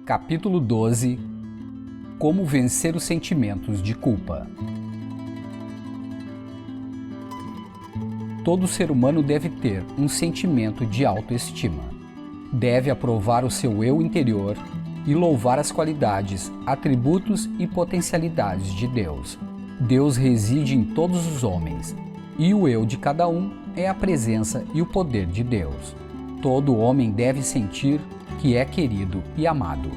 Capítulo 12 – Como vencer os sentimentos de culpa. Todo ser humano deve ter um sentimento de autoestima. Deve aprovar o seu eu interior e louvar as qualidades, atributos e potencialidades de Deus. Deus reside em todos os homens, e o eu de cada um é a presença e o poder de Deus. Todo homem deve sentir que é querido e amado,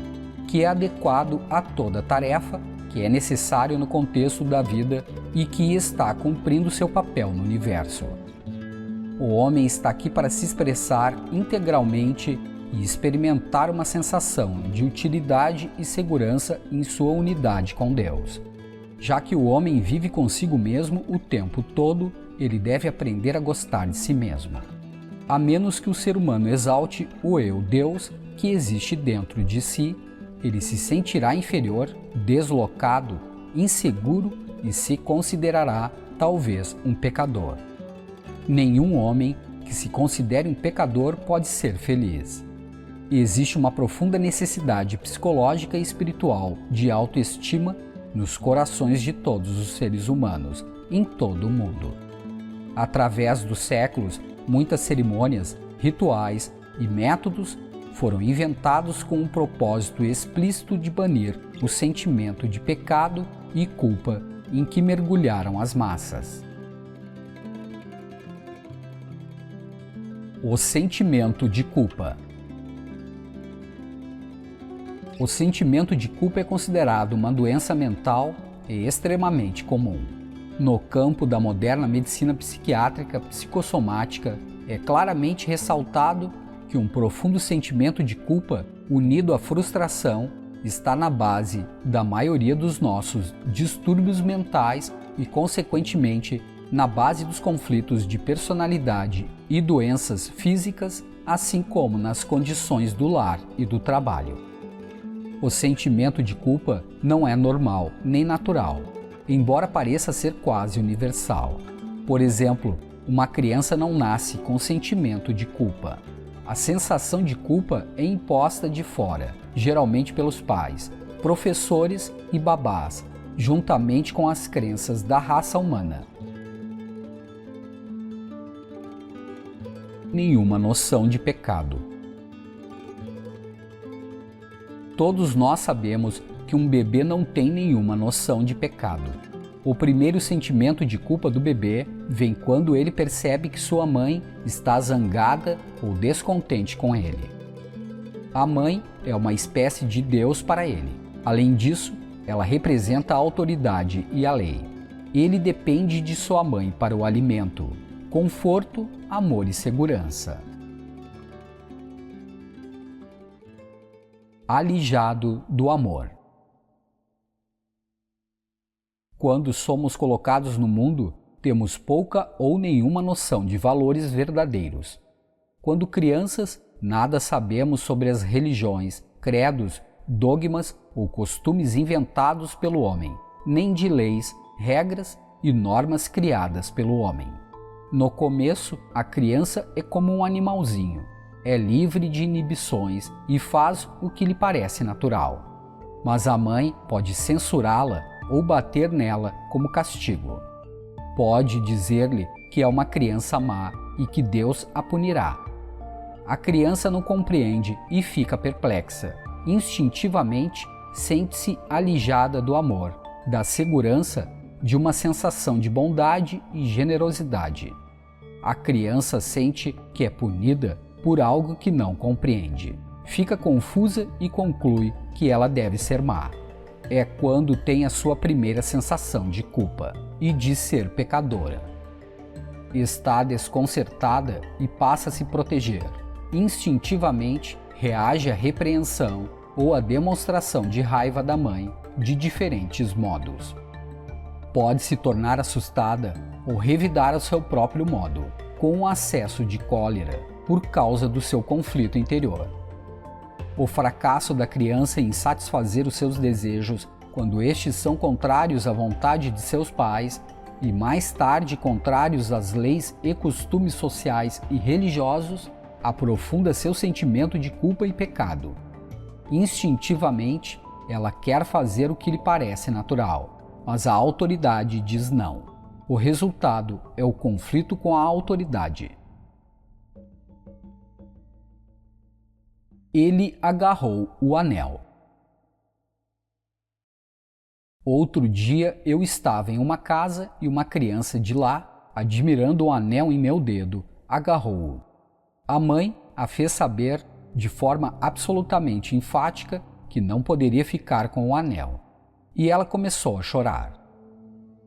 que é adequado a toda tarefa, que é necessário no contexto da vida e que está cumprindo seu papel no universo. O homem está aqui para se expressar integralmente e experimentar uma sensação de utilidade e segurança em sua unidade com Deus. Já que o homem vive consigo mesmo o tempo todo, ele deve aprender a gostar de si mesmo. A menos que o ser humano exalte o eu Deus que existe dentro de si, ele se sentirá inferior, deslocado, inseguro e se considerará, talvez, um pecador. Nenhum homem que se considere um pecador pode ser feliz. Existe uma profunda necessidade psicológica e espiritual de autoestima nos corações de todos os seres humanos, em todo o mundo. Através dos séculos, muitas cerimônias, rituais e métodos foram inventados com um propósito explícito de banir o sentimento de pecado e culpa em que mergulharam as massas. O sentimento de culpa. O sentimento de culpa é considerado uma doença mental e extremamente comum. No campo da moderna medicina psiquiátrica psicossomática, é claramente ressaltado que um profundo sentimento de culpa, unido à frustração, está na base da maioria dos nossos distúrbios mentais e, consequentemente, na base dos conflitos de personalidade e doenças físicas, assim como nas condições do lar e do trabalho. O sentimento de culpa não é normal nem natural, embora pareça ser quase universal. Por exemplo, uma criança não nasce com sentimento de culpa. A sensação de culpa é imposta de fora, geralmente pelos pais, professores e babás, juntamente com as crenças da raça humana. Nenhuma noção de pecado. Todos nós sabemos que um bebê não tem nenhuma noção de pecado. O primeiro sentimento de culpa do bebê vem quando ele percebe que sua mãe está zangada ou descontente com ele. A mãe é uma espécie de Deus para ele. Além disso, ela representa a autoridade e a lei. Ele depende de sua mãe para o alimento, conforto, amor e segurança. Alijado do amor. Quando somos colocados no mundo, temos pouca ou nenhuma noção de valores verdadeiros. Quando crianças, nada sabemos sobre as religiões, credos, dogmas ou costumes inventados pelo homem, nem de leis, regras e normas criadas pelo homem. No começo, a criança é como um animalzinho, é livre de inibições e faz o que lhe parece natural. Mas a mãe pode censurá-la ou bater nela como castigo. Pode dizer-lhe que é uma criança má e que Deus a punirá. A criança não compreende e fica perplexa. Instintivamente, sente-se alijada do amor, da segurança, de uma sensação de bondade e generosidade. A criança sente que é punida por algo que não compreende. Fica confusa e conclui que ela deve ser má. É quando tem a sua primeira sensação de culpa e de ser pecadora. Está desconcertada e passa a se proteger. Instintivamente, reage à repreensão ou à demonstração de raiva da mãe de diferentes modos. Pode se tornar assustada ou revidar ao seu próprio modo, com um acesso de cólera por causa do seu conflito interior. O fracasso da criança em satisfazer os seus desejos quando estes são contrários à vontade de seus pais e mais tarde contrários às leis e costumes sociais e religiosos, aprofunda seu sentimento de culpa e pecado. Instintivamente, ela quer fazer o que lhe parece natural, mas a autoridade diz não. O resultado é o conflito com a autoridade. Ele agarrou o anel. Outro dia eu estava em uma casa e uma criança de lá, admirando o anel em meu dedo, agarrou-o. A mãe a fez saber de forma absolutamente enfática que não poderia ficar com o anel, e ela começou a chorar.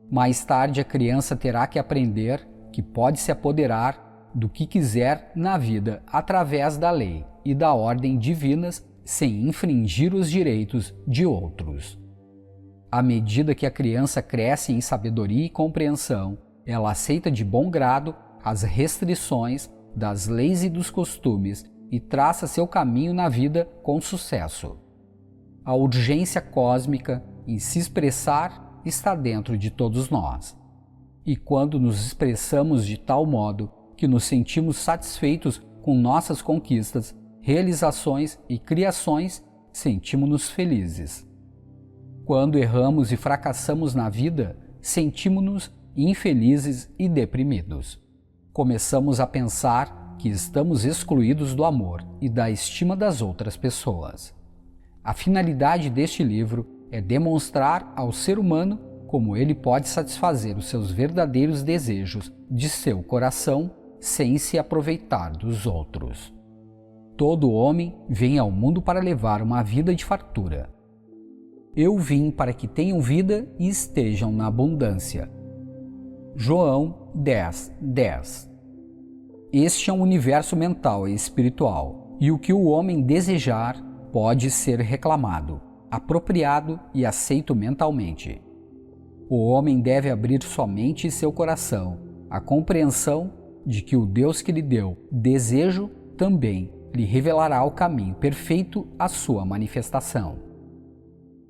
Mais tarde a criança terá que aprender que pode se apoderar do que quiser na vida através da lei e da ordem divinas sem infringir os direitos de outros. À medida que a criança cresce em sabedoria e compreensão, ela aceita de bom grado as restrições das leis e dos costumes e traça seu caminho na vida com sucesso. A urgência cósmica em se expressar está dentro de todos nós. E quando nos expressamos de tal modo que nos sentimos satisfeitos com nossas conquistas, realizações e criações, sentimos-nos felizes. Quando erramos e fracassamos na vida, sentimos-nos infelizes e deprimidos. Começamos a pensar que estamos excluídos do amor e da estima das outras pessoas. A finalidade deste livro é demonstrar ao ser humano como ele pode satisfazer os seus verdadeiros desejos de seu coração sem se aproveitar dos outros. Todo homem vem ao mundo para levar uma vida de fartura. Eu vim para que tenham vida e estejam na abundância. João 10:10. Este é um universo mental e espiritual, e o que o homem desejar pode ser reclamado, apropriado e aceito mentalmente. O homem deve abrir sua mente e seu coração à compreensão de que o Deus que lhe deu desejo também lhe revelará o caminho perfeito à sua manifestação.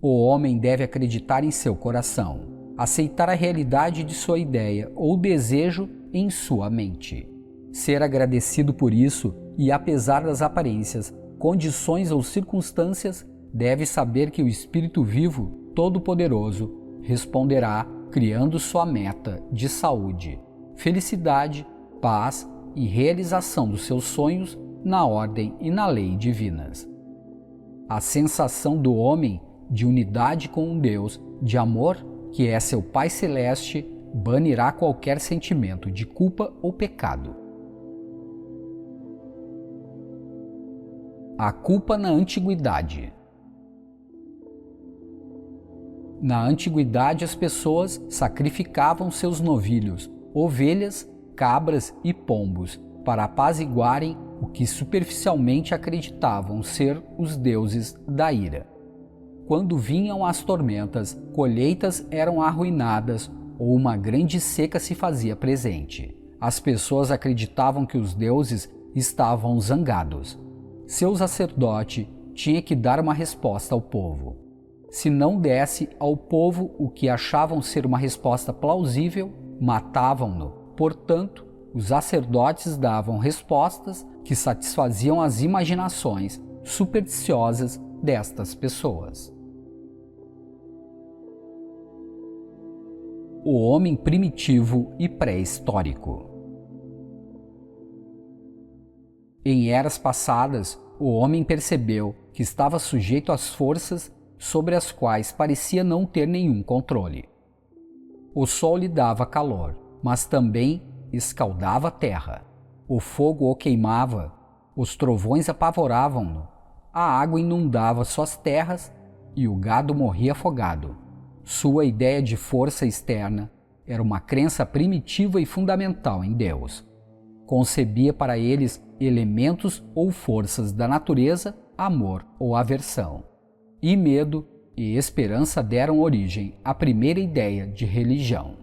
O homem deve acreditar em seu coração, aceitar a realidade de sua ideia ou desejo em sua mente, ser agradecido por isso e, apesar das aparências, condições ou circunstâncias, deve saber que o Espírito Vivo, Todo-Poderoso, responderá criando sua meta de saúde, felicidade, paz e realização dos seus sonhos na ordem e na lei divinas. A sensação do homem de unidade com um Deus, de amor, que é seu Pai Celeste, banirá qualquer sentimento de culpa ou pecado. A culpa na antiguidade. Na antiguidade, as pessoas sacrificavam seus novilhos, ovelhas, cabras e pombos para apaziguarem o que superficialmente acreditavam ser os deuses da ira. Quando vinham as tormentas, colheitas eram arruinadas ou uma grande seca se fazia presente. As pessoas acreditavam que os deuses estavam zangados. Seu sacerdote tinha que dar uma resposta ao povo. Se não desse ao povo o que achavam ser uma resposta plausível, matavam-no. Portanto, os sacerdotes davam respostas que satisfaziam as imaginações supersticiosas destas pessoas. O homem primitivo e pré-histórico. Em eras passadas, o homem percebeu que estava sujeito às forças sobre as quais parecia não ter nenhum controle. O sol lhe dava calor, mas também escaldava a terra. O fogo o queimava, os trovões apavoravam-no, a água inundava suas terras e o gado morria afogado. Sua ideia de força externa era uma crença primitiva e fundamental em Deus. Concebia para eles elementos ou forças da natureza, amor ou aversão. E medo e esperança deram origem à primeira ideia de religião.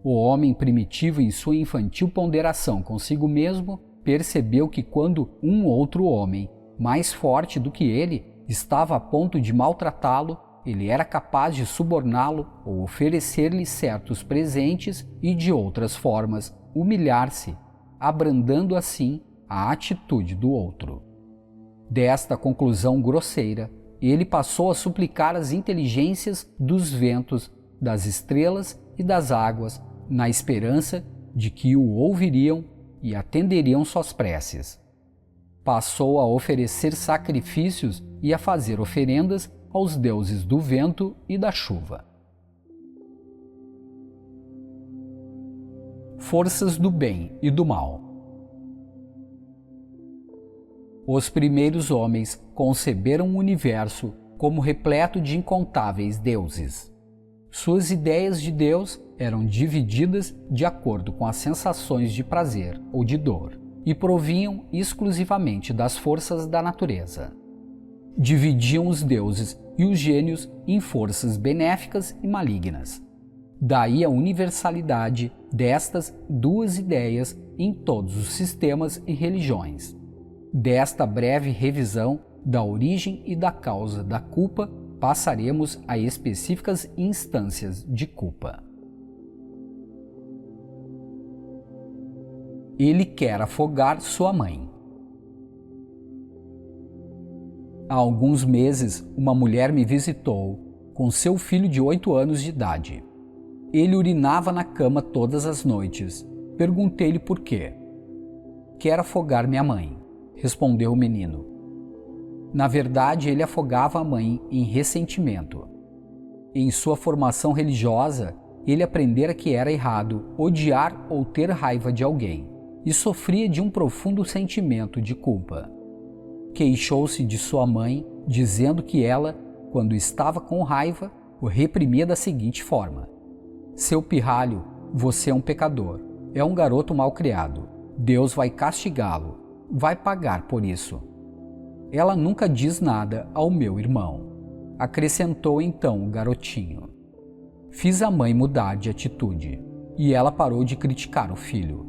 O homem primitivo, em sua infantil ponderação consigo mesmo, percebeu que quando um outro homem, mais forte do que ele, estava a ponto de maltratá-lo, ele era capaz de suborná-lo ou oferecer-lhe certos presentes e, de outras formas, humilhar-se, abrandando assim a atitude do outro. Desta conclusão grosseira, ele passou a suplicar as inteligências dos ventos, das estrelas e das águas, na esperança de que o ouviriam e atenderiam suas preces. Passou a oferecer sacrifícios e a fazer oferendas aos deuses do vento e da chuva. Forças do bem e do mal. Os primeiros homens conceberam o universo como repleto de incontáveis deuses. Suas ideias de Deus eram divididas de acordo com as sensações de prazer ou de dor e provinham exclusivamente das forças da natureza. Dividiam os deuses e os gênios em forças benéficas e malignas. Daí a universalidade destas duas ideias em todos os sistemas e religiões. Desta breve revisão da origem e da causa da culpa, passaremos a específicas instâncias de culpa. Ele quer afogar sua mãe. Há alguns meses, uma mulher me visitou com seu filho de 8 anos de idade. Ele urinava na cama todas as noites. Perguntei-lhe por quê. Quer afogar minha mãe, respondeu o menino. Na verdade, ele afogava a mãe em ressentimento. Em sua formação religiosa, ele aprendera que era errado odiar ou ter raiva de alguém e sofria de um profundo sentimento de culpa. Queixou-se de sua mãe, dizendo que ela, quando estava com raiva, o reprimia da seguinte forma: seu pirralho, você é um pecador, é um garoto mal-criado. Deus vai castigá-lo, vai pagar por isso. Ela nunca diz nada ao meu irmão, acrescentou então o garotinho. Fiz a mãe mudar de atitude e ela parou de criticar o filho.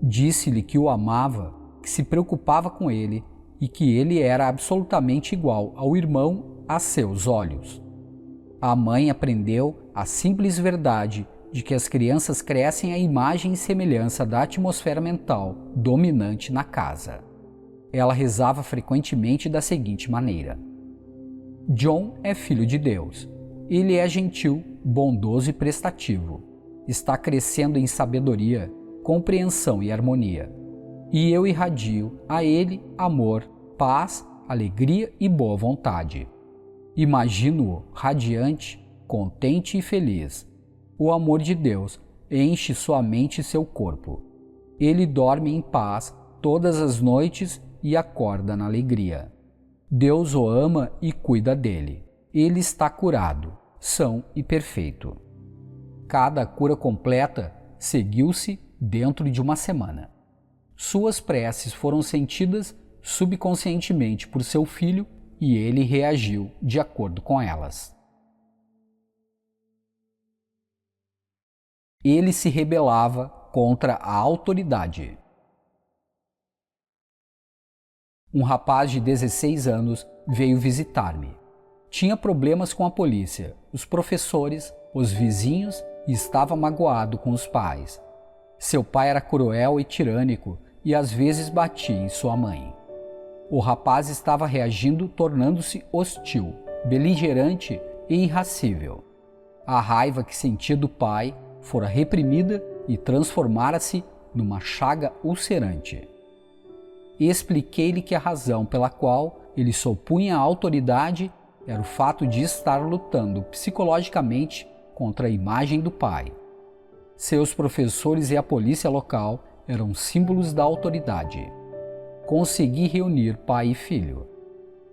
Disse-lhe que o amava, que se preocupava com ele e que ele era absolutamente igual ao irmão a seus olhos. A mãe aprendeu a simples verdade de que as crianças crescem à imagem e semelhança da atmosfera mental dominante na casa. Ela rezava frequentemente da seguinte maneira: John é filho de Deus. Ele é gentil, bondoso e prestativo. Está crescendo em sabedoria, compreensão e harmonia. E eu irradio a ele amor, paz, alegria e boa vontade. Imagino-o radiante, contente e feliz. O amor de Deus enche sua mente e seu corpo. Ele dorme em paz todas as noites e acorda na alegria. Deus o ama e cuida dele. Ele está curado, são e perfeito. Cada cura completa seguiu-se dentro de uma semana. Suas preces foram sentidas subconscientemente por seu filho e ele reagiu de acordo com elas. Ele se rebelava contra a autoridade. Um rapaz de 16 anos veio visitar-me. Tinha problemas com a polícia, os professores, os vizinhos e estava magoado com os pais. Seu pai era cruel e tirânico e às vezes batia em sua mãe. O rapaz estava reagindo, tornando-se hostil, beligerante e irascível. A raiva que sentia do pai fora reprimida e transformara-se numa chaga ulcerante. Expliquei-lhe que a razão pela qual ele se opunha à autoridade era o fato de estar lutando psicologicamente contra a imagem do pai. Seus professores e a polícia local eram símbolos da autoridade. Consegui reunir pai e filho.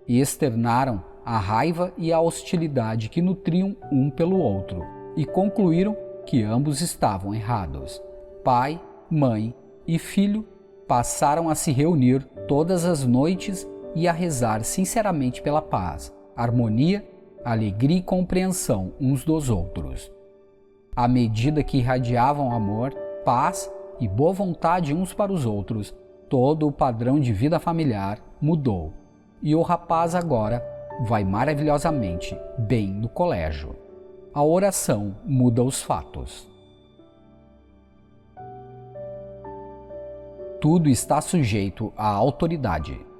E externaram a raiva e a hostilidade que nutriam um pelo outro e concluíram que ambos estavam errados. Pai, mãe e filho passaram a se reunir todas as noites e a rezar sinceramente pela paz, harmonia, alegria e compreensão uns dos outros. À medida que irradiavam amor, paz e boa vontade uns para os outros, todo o padrão de vida familiar mudou e o rapaz agora vai maravilhosamente bem no colégio. A oração muda os fatos. Tudo está sujeito à autoridade.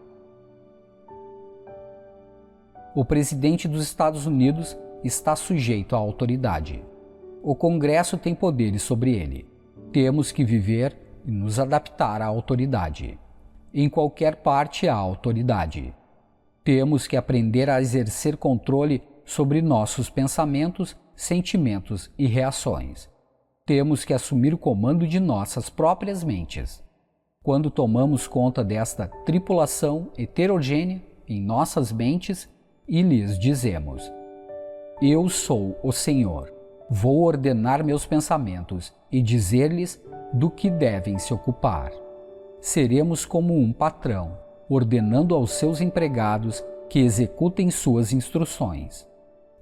O presidente dos Estados Unidos está sujeito à autoridade. O Congresso tem poderes sobre ele. Temos que viver e nos adaptar à autoridade. Em qualquer parte há autoridade. Temos que aprender a exercer controle sobre nossos pensamentos, sentimentos e reações. Temos que assumir o comando de nossas próprias mentes. Quando tomamos conta desta tripulação heterogênea em nossas mentes e lhes dizemos: Eu sou o Senhor, vou ordenar meus pensamentos e dizer-lhes do que devem se ocupar. Seremos como um patrão, ordenando aos seus empregados que executem suas instruções.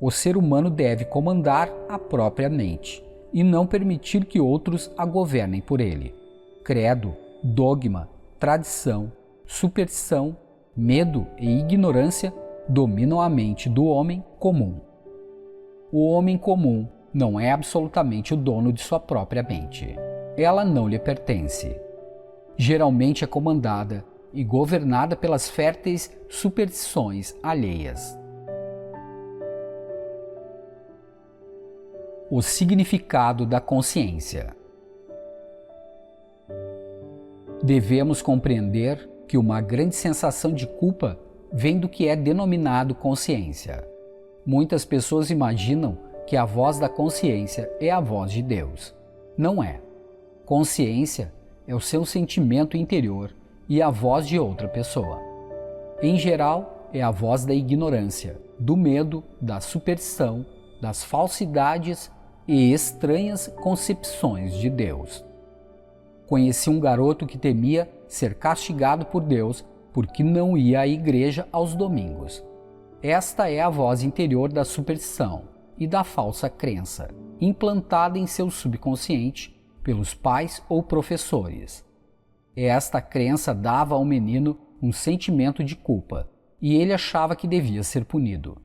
O ser humano deve comandar a própria mente e não permitir que outros a governem por ele. Credo, dogma, tradição, superstição, medo e ignorância dominam a mente do homem comum. O homem comum não é absolutamente o dono de sua própria mente. Ela não lhe pertence. Geralmente é comandada e governada pelas férteis superstições alheias. O significado da consciência. Devemos compreender que uma grande sensação de culpa vem do que é denominado consciência. Muitas pessoas imaginam que a voz da consciência é a voz de Deus. Não é. Consciência é o seu sentimento interior e a voz de outra pessoa. Em geral, é a voz da ignorância, do medo, da superstição, das falsidades e estranhas concepções de Deus. Conheci um garoto que temia ser castigado por Deus porque não ia à igreja aos domingos. Esta é a voz interior da superstição e da falsa crença, implantada em seu subconsciente pelos pais ou professores. Esta crença dava ao menino um sentimento de culpa e ele achava que devia ser punido.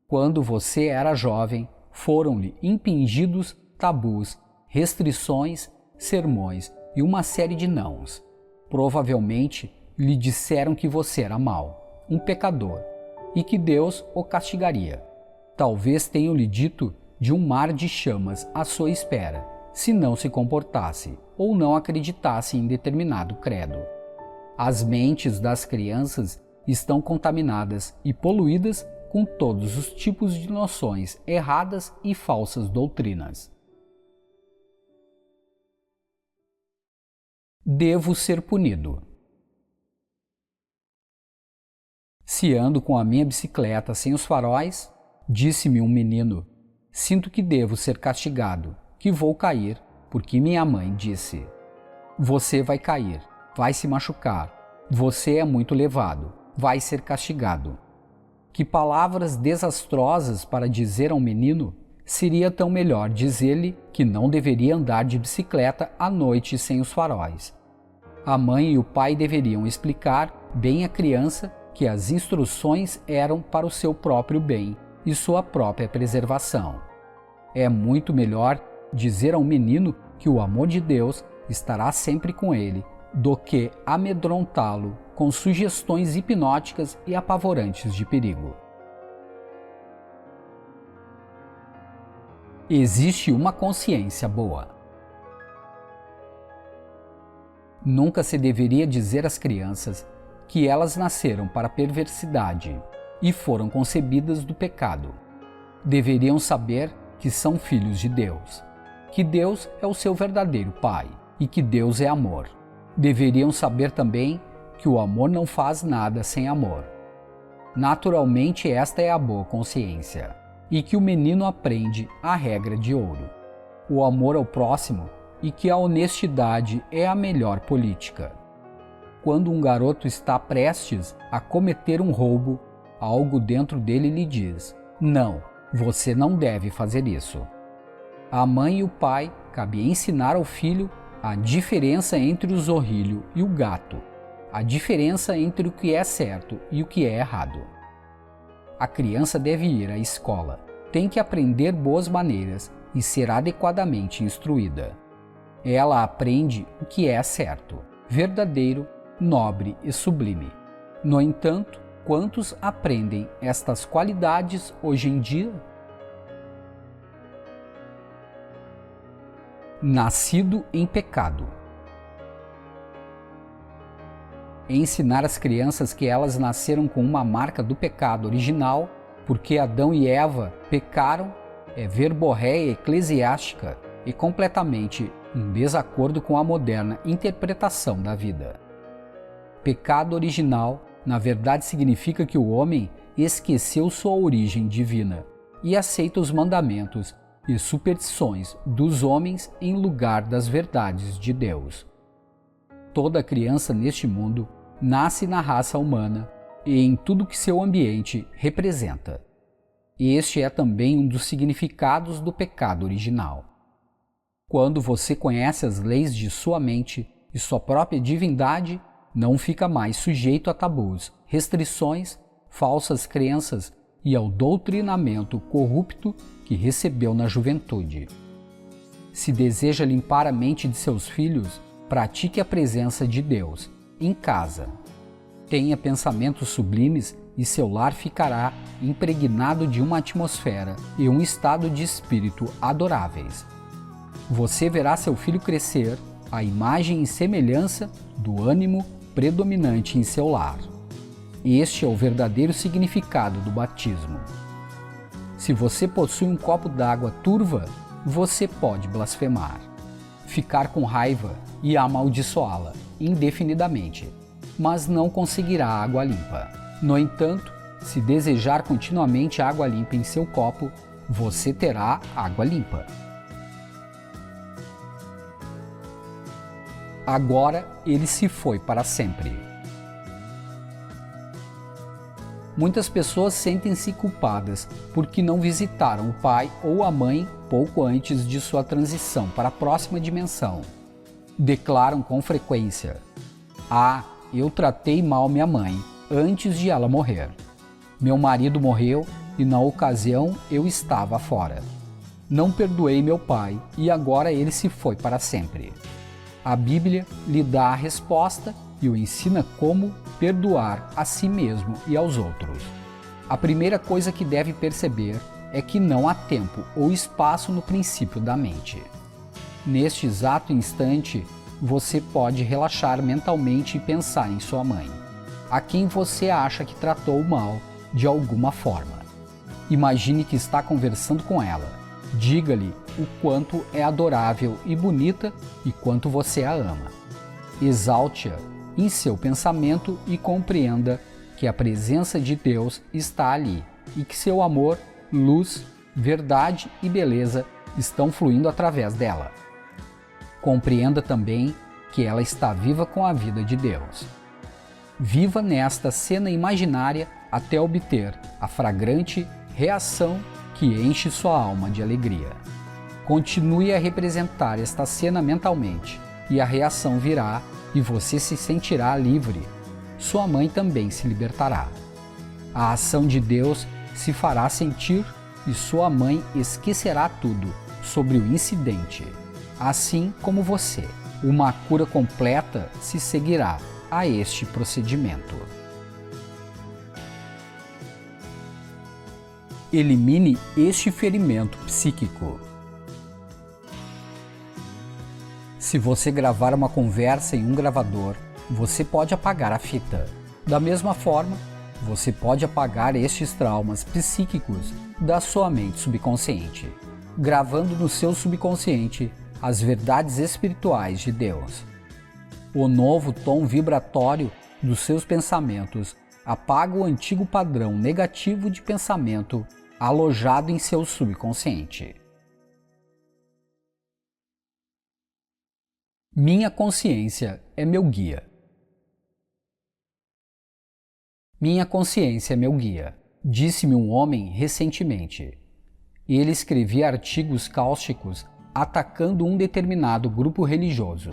Quando você era jovem, foram-lhe impingidos tabus, restrições, sermões e uma série de nãos. Provavelmente lhe disseram que você era mau, um pecador, e que Deus o castigaria. Talvez tenham lhe dito de um mar de chamas à sua espera, se não se comportasse ou não acreditasse em determinado credo. As mentes das crianças estão contaminadas e poluídas com todos os tipos de noções erradas e falsas doutrinas. Devo ser punido. Se ando com a minha bicicleta sem os faróis, disse-me um menino, sinto que devo ser castigado, que vou cair, porque minha mãe disse: Você vai cair, vai se machucar, você é muito levado, vai ser castigado. Que palavras desastrosas para dizer ao menino! Seria tão melhor dizer-lhe que não deveria andar de bicicleta à noite sem os faróis. A mãe e o pai deveriam explicar bem à criança que as instruções eram para o seu próprio bem e sua própria preservação. É muito melhor dizer a um menino que o amor de Deus estará sempre com ele do que amedrontá-lo com sugestões hipnóticas e apavorantes de perigo. Existe uma consciência boa. Nunca se deveria dizer às crianças que elas nasceram para a perversidade e foram concebidas do pecado. Deveriam saber que são filhos de Deus, que Deus é o seu verdadeiro Pai e que Deus é amor. Deveriam saber também que o amor não faz nada sem amor. Naturalmente, esta é a boa consciência, e que o menino aprende a regra de ouro, o amor ao próximo, e que a honestidade é a melhor política. Quando um garoto está prestes a cometer um roubo, algo dentro dele lhe diz: não, você não deve fazer isso. A mãe e o pai cabe ensinar ao filho a diferença entre o zorrilho e o gato, a diferença entre o que é certo e o que é errado. A criança deve ir à escola, tem que aprender boas maneiras e ser adequadamente instruída. Ela aprende o que é certo, verdadeiro, nobre e sublime. No entanto, quantos aprendem estas qualidades hoje em dia? Nascido em pecado. Ensinar às crianças que elas nasceram com uma marca do pecado original, porque Adão e Eva pecaram, é verborréia eclesiástica e completamente em desacordo com a moderna interpretação da vida. Pecado original, na verdade, significa que o homem esqueceu sua origem divina e aceita os mandamentos e superstições dos homens em lugar das verdades de Deus. Toda criança neste mundo nasce na raça humana e em tudo que seu ambiente representa. Este é também um dos significados do pecado original. Quando você conhece as leis de sua mente e sua própria divindade, não fica mais sujeito a tabus, restrições, falsas crenças e ao doutrinamento corrupto que recebeu na juventude. Se deseja limpar a mente de seus filhos, pratique a presença de Deus em casa. Tenha pensamentos sublimes e seu lar ficará impregnado de uma atmosfera e um estado de espírito adoráveis. Você verá seu filho crescer à imagem e semelhança do ânimo predominante em seu lar. Este é o verdadeiro significado do batismo. Se você possui um copo d'água turva, você pode blasfemar, ficar com raiva e amaldiçoá-la indefinidamente, mas não conseguirá água limpa. No entanto, se desejar continuamente água limpa em seu copo, você terá água limpa. Agora ele se foi para sempre. Muitas pessoas sentem-se culpadas porque não visitaram o pai ou a mãe pouco antes de sua transição para a próxima dimensão. Declaram com frequência: "Ah, eu tratei mal minha mãe antes de ela morrer. Meu marido morreu e na ocasião eu estava fora. Não perdoei meu pai e agora ele se foi para sempre." A Bíblia lhe dá a resposta e o ensina como perdoar a si mesmo e aos outros. A primeira coisa que deve perceber é que não há tempo ou espaço no princípio da mente. Neste exato instante, você pode relaxar mentalmente e pensar em sua mãe, a quem você acha que tratou mal de alguma forma. Imagine que está conversando com ela. Diga-lhe o quanto é adorável e bonita e quanto você a ama. Exalte-a em seu pensamento e compreenda que a presença de Deus está ali e que seu amor, luz, verdade e beleza estão fluindo através dela. Compreenda também que ela está viva com a vida de Deus. Viva nesta cena imaginária até obter a fragrante reação que enche sua alma de alegria. Continue a representar esta cena mentalmente e a reação virá e você se sentirá livre. Sua mãe também se libertará. A ação de Deus se fará sentir e sua mãe esquecerá tudo sobre o incidente. Assim como você, uma cura completa se seguirá a este procedimento. Elimine este ferimento psíquico. Se você gravar uma conversa em um gravador, você pode apagar a fita. Da mesma forma, você pode apagar estes traumas psíquicos da sua mente subconsciente, gravando no seu subconsciente as verdades espirituais de Deus. O novo tom vibratório dos seus pensamentos apaga o antigo padrão negativo de pensamento alojado em seu subconsciente. Minha consciência é meu guia. Minha consciência é meu guia, disse-me um homem recentemente. Ele escrevia artigos cáusticos atacando um determinado grupo religioso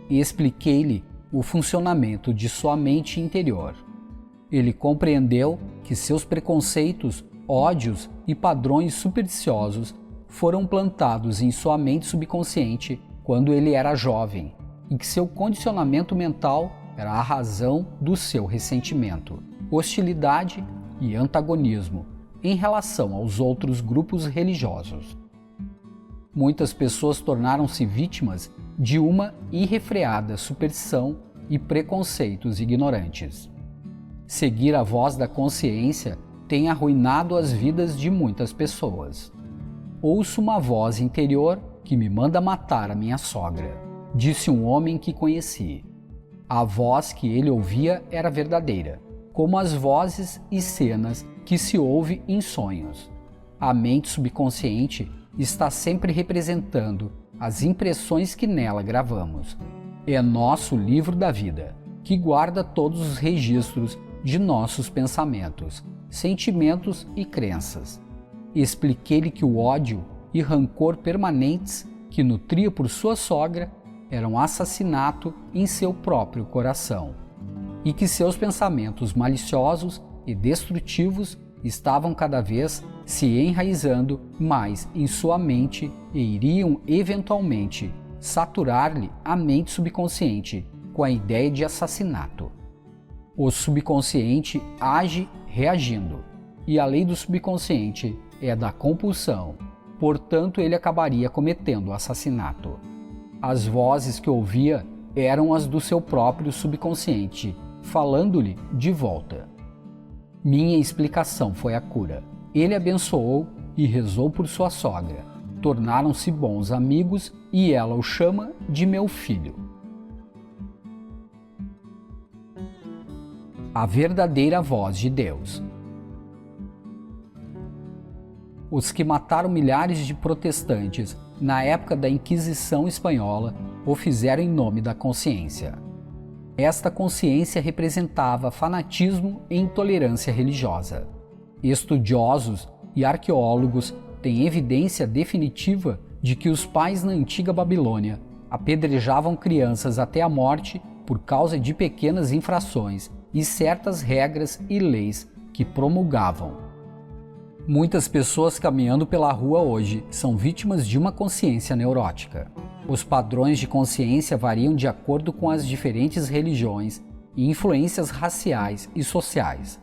e expliquei-lhe o funcionamento de sua mente interior. Ele compreendeu que seus preconceitos, ódios e padrões supersticiosos foram plantados em sua mente subconsciente quando ele era jovem e que seu condicionamento mental era a razão do seu ressentimento, hostilidade e antagonismo em relação aos outros grupos religiosos. Muitas pessoas tornaram-se vítimas de uma irrefreada superstição e preconceitos ignorantes. Seguir a voz da consciência tem arruinado as vidas de muitas pessoas. Ouço uma voz interior que me manda matar a minha sogra, disse um homem que conheci. A voz que ele ouvia era verdadeira, como as vozes e cenas que se ouve em sonhos. A mente subconsciente está sempre representando as impressões que nela gravamos. É nosso livro da vida, que guarda todos os registros de nossos pensamentos, sentimentos e crenças. Expliquei-lhe que o ódio e rancor permanentes que nutria por sua sogra eram assassinato em seu próprio coração, e que seus pensamentos maliciosos e destrutivos estavam cada vez se enraizando mais em sua mente e iriam eventualmente saturar-lhe a mente subconsciente com a ideia de assassinato. O subconsciente age reagindo, e a lei do subconsciente é a da compulsão, portanto ele acabaria cometendo o assassinato. As vozes que ouvia eram as do seu próprio subconsciente, falando-lhe de volta. Minha explicação foi a cura. Ele abençoou e rezou por sua sogra. Tornaram-se bons amigos e ela o chama de meu filho. A verdadeira voz de Deus. Os que mataram milhares de protestantes na época da Inquisição Espanhola o fizeram em nome da consciência. Esta consciência representava fanatismo e intolerância religiosa. Estudiosos e arqueólogos têm evidência definitiva de que os pais na antiga Babilônia apedrejavam crianças até a morte por causa de pequenas infrações e certas regras e leis que promulgavam. Muitas pessoas caminhando pela rua hoje são vítimas de uma consciência neurótica. Os padrões de consciência variam de acordo com as diferentes religiões e influências raciais e sociais.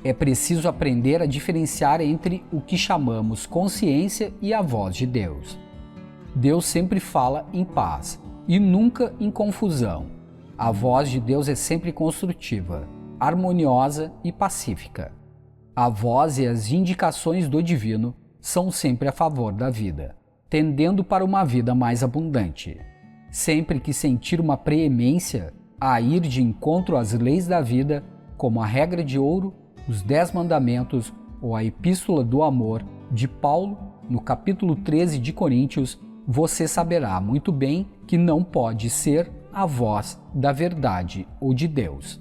É preciso aprender a diferenciar entre o que chamamos consciência e a voz de Deus. Deus sempre fala em paz e nunca em confusão. A voz de Deus é sempre construtiva, harmoniosa e pacífica. A voz e as indicações do divino são sempre a favor da vida, tendendo para uma vida mais abundante. Sempre que sentir uma preemência a ir de encontro às leis da vida, como a regra de ouro, os 10 mandamentos ou a epístola do amor de Paulo, no capítulo 13 de Coríntios, você saberá muito bem que não pode ser a voz da verdade ou de Deus.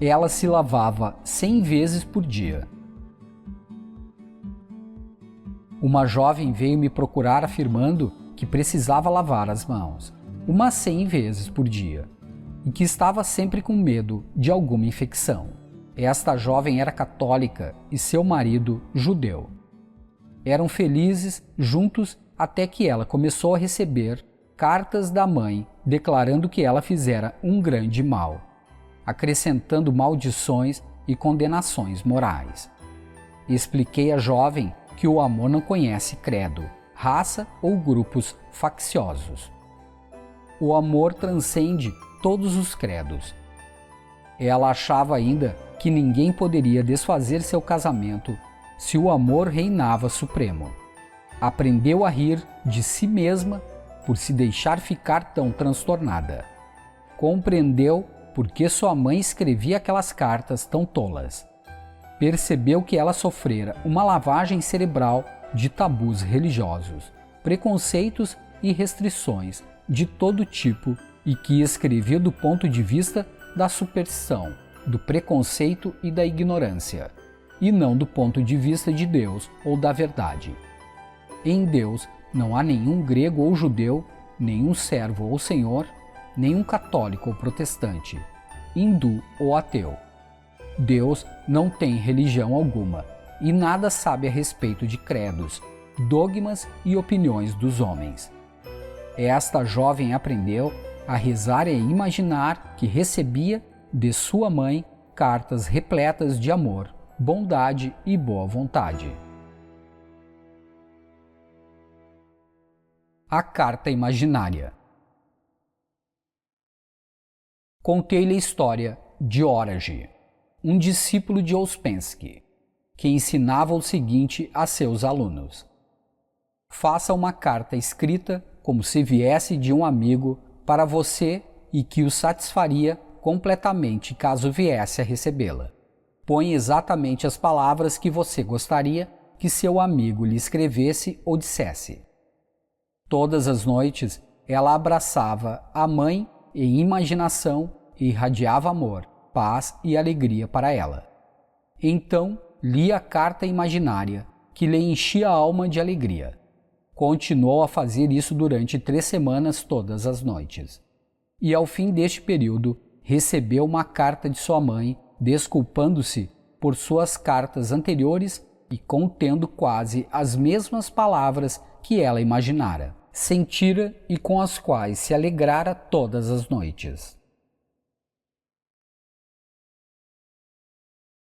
Ela se lavava 100 vezes por dia. Uma jovem veio me procurar afirmando que precisava lavar as mãos, umas 100 vezes por dia. e que estava sempre com medo de alguma infecção. Esta jovem era católica e seu marido judeu. Eram felizes juntos até que ela começou a receber cartas da mãe declarando que ela fizera um grande mal, acrescentando maldições e condenações morais. Expliquei à jovem que o amor não conhece credo, raça ou grupos facciosos. O amor transcende todos os credos. Ela achava ainda que ninguém poderia desfazer seu casamento se o amor reinava supremo. Aprendeu a rir de si mesma por se deixar ficar tão transtornada. Compreendeu por que sua mãe escrevia aquelas cartas tão tolas. Percebeu que ela sofrera uma lavagem cerebral de tabus religiosos, preconceitos e restrições de todo tipo e que escrevia do ponto de vista da superstição, do preconceito e da ignorância, e não do ponto de vista de Deus ou da verdade. Em Deus não há nenhum grego ou judeu, nenhum servo ou senhor, nenhum católico ou protestante, hindu ou ateu. Deus não tem religião alguma e nada sabe a respeito de credos, dogmas e opiniões dos homens. Esta jovem aprendeu a rezar e a imaginar que recebia de sua mãe cartas repletas de amor, bondade e boa vontade. A carta imaginária. Contei-lhe a história de Orage, um discípulo de Ouspensky, que ensinava o seguinte a seus alunos: faça uma carta escrita como se viesse de um amigo para você e que o satisfaria completamente caso viesse a recebê-la. Põe exatamente as palavras que você gostaria que seu amigo lhe escrevesse ou dissesse. Todas as noites ela abraçava a mãe em imaginação e irradiava amor, paz e alegria para ela. Então lia a carta imaginária, que lhe enchia a alma de alegria. Continuou a fazer isso durante 3 semanas todas as noites. E ao fim deste período, recebeu uma carta de sua mãe, desculpando-se por suas cartas anteriores e contendo quase as mesmas palavras que ela imaginara, sentira e com as quais se alegrara todas as noites.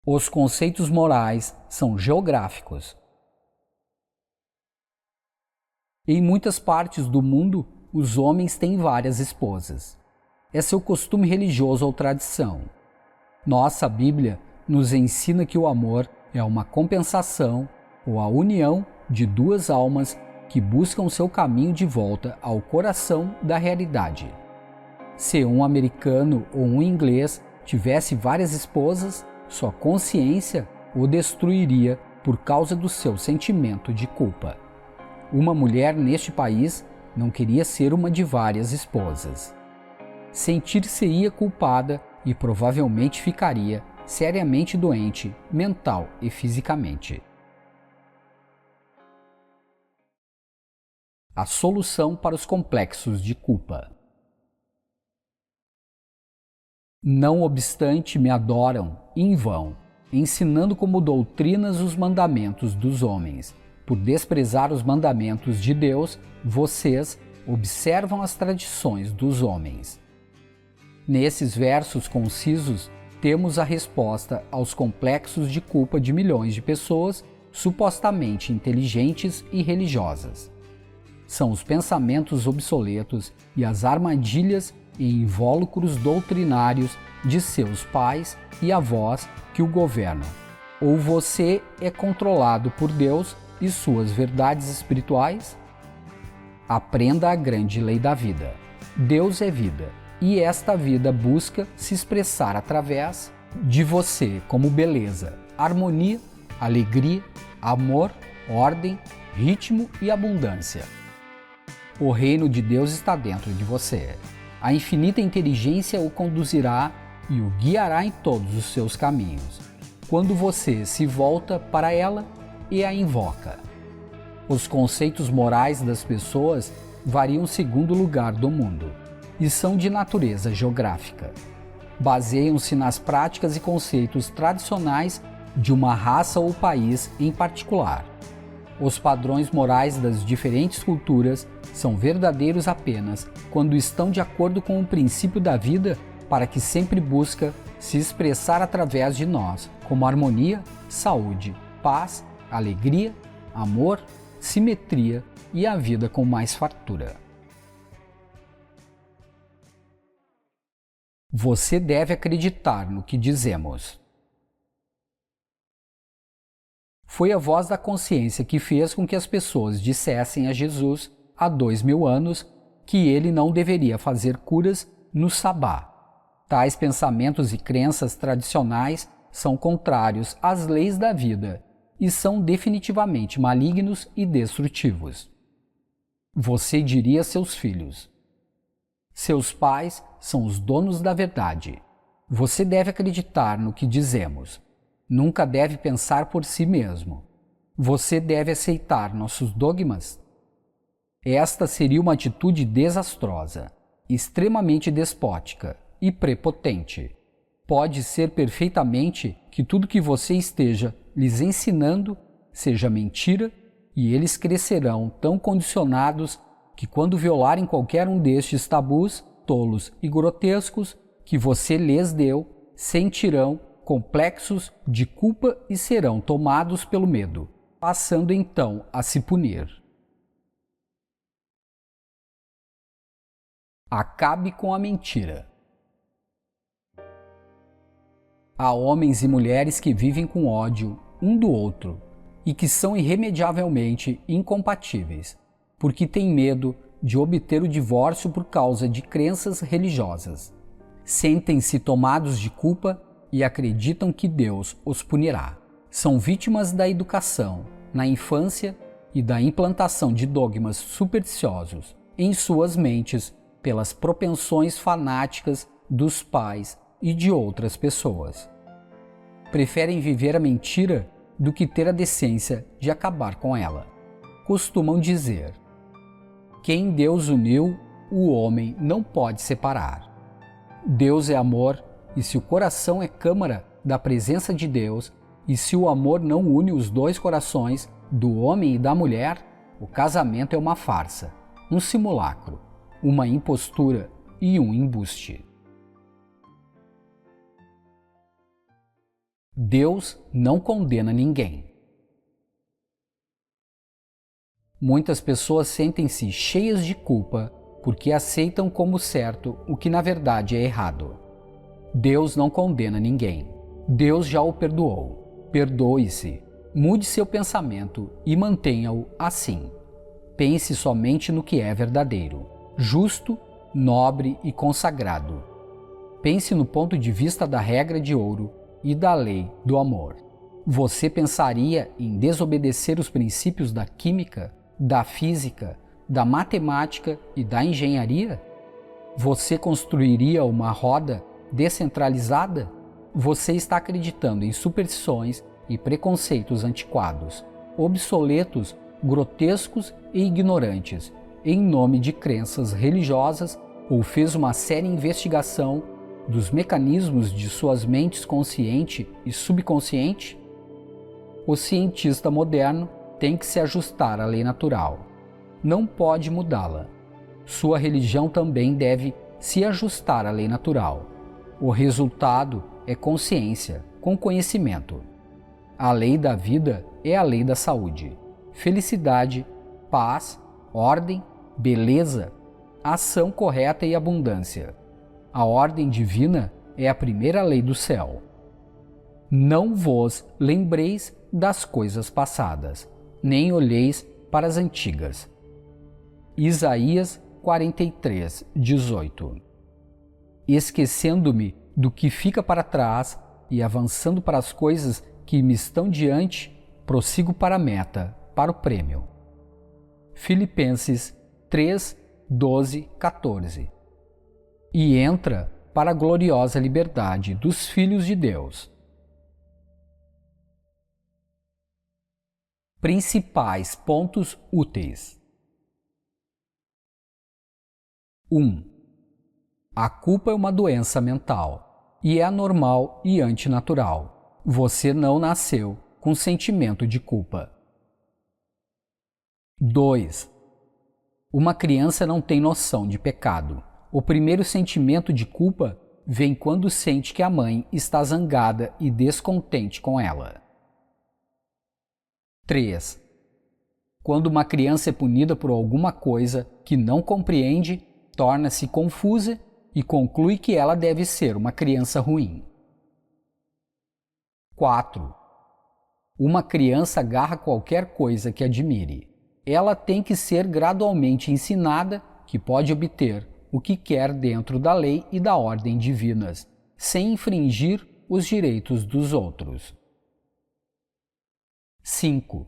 Os conceitos morais são geográficos. Em muitas partes do mundo, os homens têm várias esposas. É seu costume religioso ou tradição. Nossa Bíblia nos ensina que o amor é uma compensação ou a união de 2 almas que buscam seu caminho de volta ao coração da realidade. Se um americano ou um inglês tivesse várias esposas, sua consciência o destruiria por causa do seu sentimento de culpa. Uma mulher neste país não queria ser uma de várias esposas. Sentir-se-ia culpada e provavelmente ficaria seriamente doente, mental e fisicamente. A solução para os complexos de culpa. Não obstante, me adoram em vão, ensinando como doutrinas os mandamentos dos homens. Por desprezar os mandamentos de Deus, vocês observam as tradições dos homens. Nesses versos concisos, temos a resposta aos complexos de culpa de milhões de pessoas supostamente inteligentes e religiosas. São os pensamentos obsoletos e as armadilhas e invólucros doutrinários de seus pais e avós que o governam. Ou você é controlado por Deus e suas verdades espirituais? Aprenda a grande lei da vida. Deus é vida, e esta vida busca se expressar através de você como beleza, harmonia, alegria, amor, ordem, ritmo e abundância. O reino de Deus está dentro de você. A infinita inteligência o conduzirá e o guiará em todos os seus caminhos, quando você se volta para ela e a invoca. Os conceitos morais das pessoas variam segundo o lugar do mundo. e são de natureza geográfica. Baseiam-se nas práticas e conceitos tradicionais de uma raça ou país em particular. Os padrões morais das diferentes culturas são verdadeiros apenas quando estão de acordo com o princípio da vida, para que sempre busca se expressar através de nós, como harmonia, saúde, paz, alegria, amor, simetria e a vida com mais fartura. Você deve acreditar no que dizemos. Foi a voz da consciência que fez com que as pessoas dissessem a Jesus, há 2000 anos, que ele não deveria fazer curas no sabá. Tais pensamentos e crenças tradicionais são contrários às leis da vida e são definitivamente malignos e destrutivos. Você diria a seus filhos: seus pais são os donos da verdade. Você deve acreditar no que dizemos. Nunca deve pensar por si mesmo. Você deve aceitar nossos dogmas. Esta seria uma atitude desastrosa, extremamente despótica e prepotente. Pode ser perfeitamente que tudo que você esteja lhes ensinando seja mentira e eles crescerão tão condicionados que quando violarem qualquer um destes tabus tolos e grotescos que você lhes deu, sentirão complexos de culpa e serão tomados pelo medo, passando então a se punir. Acabe com a mentira. Há homens e mulheres que vivem com ódio um do outro e que são irremediavelmente incompatíveis, porque têm medo de obter o divórcio por causa de crenças religiosas. Sentem-se tomados de culpa e acreditam que Deus os punirá. São vítimas da educação na infância e da implantação de dogmas supersticiosos em suas mentes pelas propensões fanáticas dos pais e de outras pessoas. Preferem viver a mentira do que ter a decência de acabar com ela. Costumam dizer: quem Deus uniu, o homem não pode separar. Deus é amor, e se o coração é câmara da presença de Deus, e se o amor não une os dois corações, do homem e da mulher, o casamento é uma farsa, um simulacro, uma impostura e um embuste. Deus não condena ninguém. Muitas pessoas sentem-se cheias de culpa porque aceitam como certo o que na verdade é errado. Deus não condena ninguém. Deus já o perdoou. Perdoe-se, mude seu pensamento e mantenha-o assim. Pense somente no que é verdadeiro, justo, nobre e consagrado. Pense no ponto de vista da regra de ouro e da lei do amor. Você pensaria em desobedecer os princípios da química, da física, da matemática e da engenharia? Você construiria uma roda descentralizada? Você está acreditando em superstições e preconceitos antiquados, obsoletos, grotescos e ignorantes, em nome de crenças religiosas, ou fez uma séria investigação dos mecanismos de suas mentes consciente e subconsciente? O cientista moderno tem que se ajustar à lei natural. Não pode mudá-la. Sua religião também deve se ajustar à lei natural. O resultado é consciência, com conhecimento. A lei da vida é a lei da saúde, felicidade, paz, ordem, beleza, ação correta e abundância. A ordem divina é a primeira lei do céu. Não vos lembreis das coisas passadas, nem olheis para as antigas. Isaías 43, 18. Esquecendo-me do que fica para trás e avançando para as coisas que me estão diante, prossigo para a meta, para o prêmio. Filipenses 3, 12, 14. E entra para a gloriosa liberdade dos filhos de Deus. Principais pontos úteis. 1. A culpa é uma doença mental e é anormal e antinatural. Você não nasceu com sentimento de culpa. 2. Uma criança não tem noção de pecado. O primeiro sentimento de culpa vem quando sente que a mãe está zangada e descontente com ela. 3. Quando uma criança é punida por alguma coisa que não compreende, torna-se confusa e conclui que ela deve ser uma criança ruim. 4. Uma criança agarra qualquer coisa que admire. Ela tem que ser gradualmente ensinada que pode obter o que quer dentro da lei e da ordem divinas, sem infringir os direitos dos outros. 5.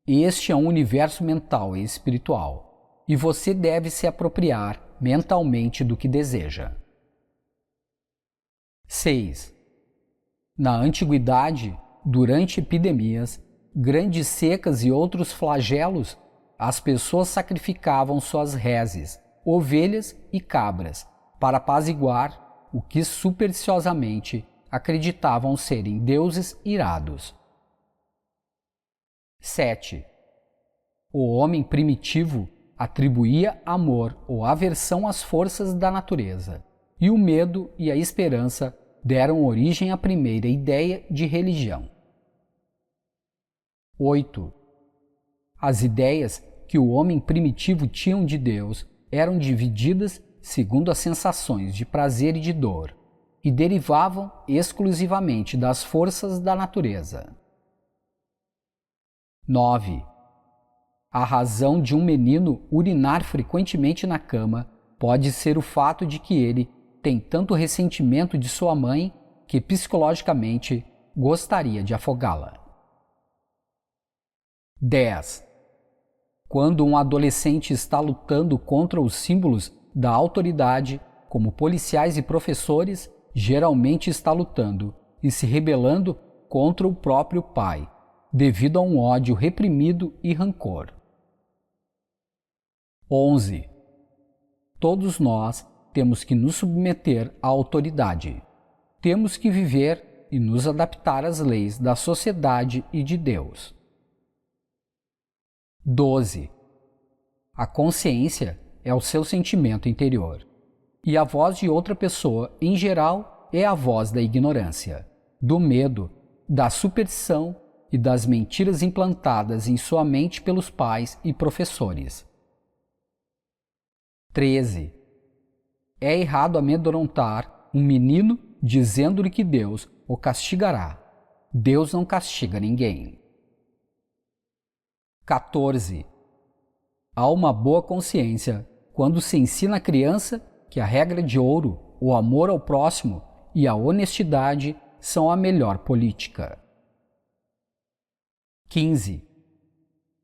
Este é um universo mental e espiritual, e você deve se apropriar mentalmente do que deseja. 6. Na antiguidade, durante epidemias, grandes secas e outros flagelos, as pessoas sacrificavam suas reses, ovelhas e cabras, para apaziguar o que supersticiosamente acreditavam serem deuses irados. 7. O homem primitivo atribuía amor ou aversão às forças da natureza, e o medo e a esperança deram origem à primeira ideia de religião. 8. As ideias que o homem primitivo tinha de Deus eram divididas segundo as sensações de prazer e de dor, e derivavam exclusivamente das forças da natureza. 9. A razão de um menino urinar frequentemente na cama pode ser o fato de que ele tem tanto ressentimento de sua mãe que psicologicamente gostaria de afogá-la. 10. Quando um adolescente está lutando contra os símbolos da autoridade, como policiais e professores, geralmente está lutando e se rebelando contra o próprio pai, devido a um ódio reprimido e rancor. 11. Todos nós temos que nos submeter à autoridade. Temos que viver e nos adaptar às leis da sociedade e de Deus. 12. A consciência é o seu sentimento interior, e a voz de outra pessoa, em geral, é a voz da ignorância, do medo, da superstição e das mentiras implantadas em sua mente pelos pais e professores. 13. É errado amedrontar um menino dizendo-lhe que Deus o castigará. Deus não castiga ninguém. 14. Há uma boa consciência quando se ensina à criança que a regra de ouro, o amor ao próximo e a honestidade são a melhor política. 15.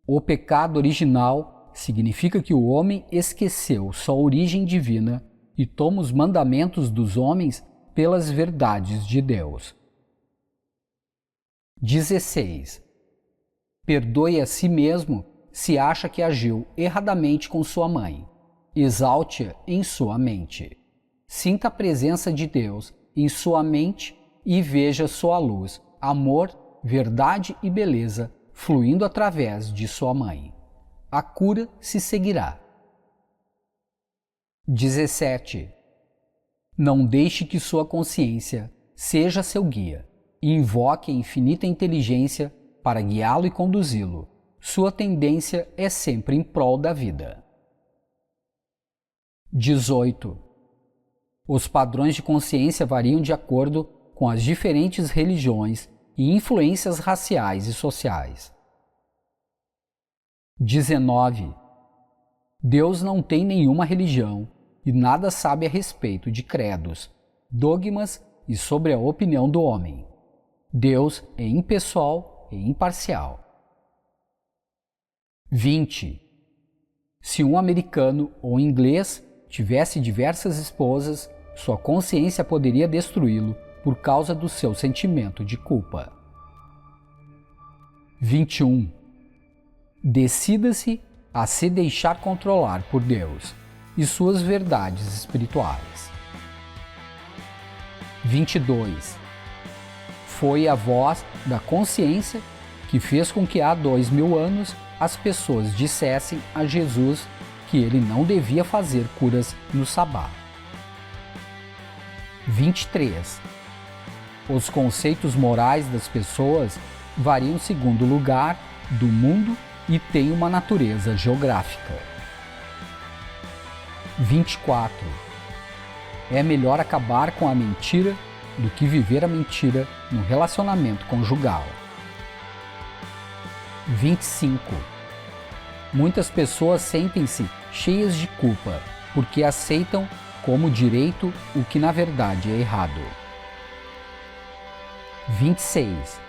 O pecado original significa que o homem esqueceu sua origem divina e toma os mandamentos dos homens pelas verdades de Deus. 16. Perdoe a si mesmo se acha que agiu erradamente com sua mãe. Exalte-a em sua mente. Sinta a presença de Deus em sua mente e veja sua luz, amor, verdade e beleza fluindo através de sua mãe. A cura se seguirá. 17. Não deixe que sua consciência seja seu guia. Invoque a infinita inteligência para guiá-lo e conduzi-lo. Sua tendência é sempre em prol da vida. 18. Os padrões de consciência variam de acordo com as diferentes religiões e influências raciais e sociais. 19. Deus não tem nenhuma religião e nada sabe a respeito de credos, dogmas e sobre a opinião do homem. Deus é impessoal e imparcial. 20. Se um americano ou inglês tivesse diversas esposas, sua consciência poderia destruí-lo por causa do seu sentimento de culpa. 21. Decida-se a se deixar controlar por Deus. e suas verdades espirituais. 22. Foi a voz da consciência que fez com que há 2000 anos as pessoas dissessem a Jesus que ele não devia fazer curas no sabá. 23. Os conceitos morais das pessoas variam segundo o lugar do mundo e têm uma natureza geográfica. 24. É melhor acabar com a mentira do que viver a mentira no relacionamento conjugal. 25. Muitas pessoas sentem-se cheias de culpa porque aceitam como direito o que na verdade é errado. 26.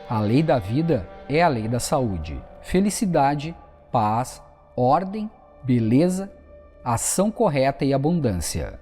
A lei da vida é a lei da saúde, felicidade, paz, ordem, beleza, ação correta e abundância.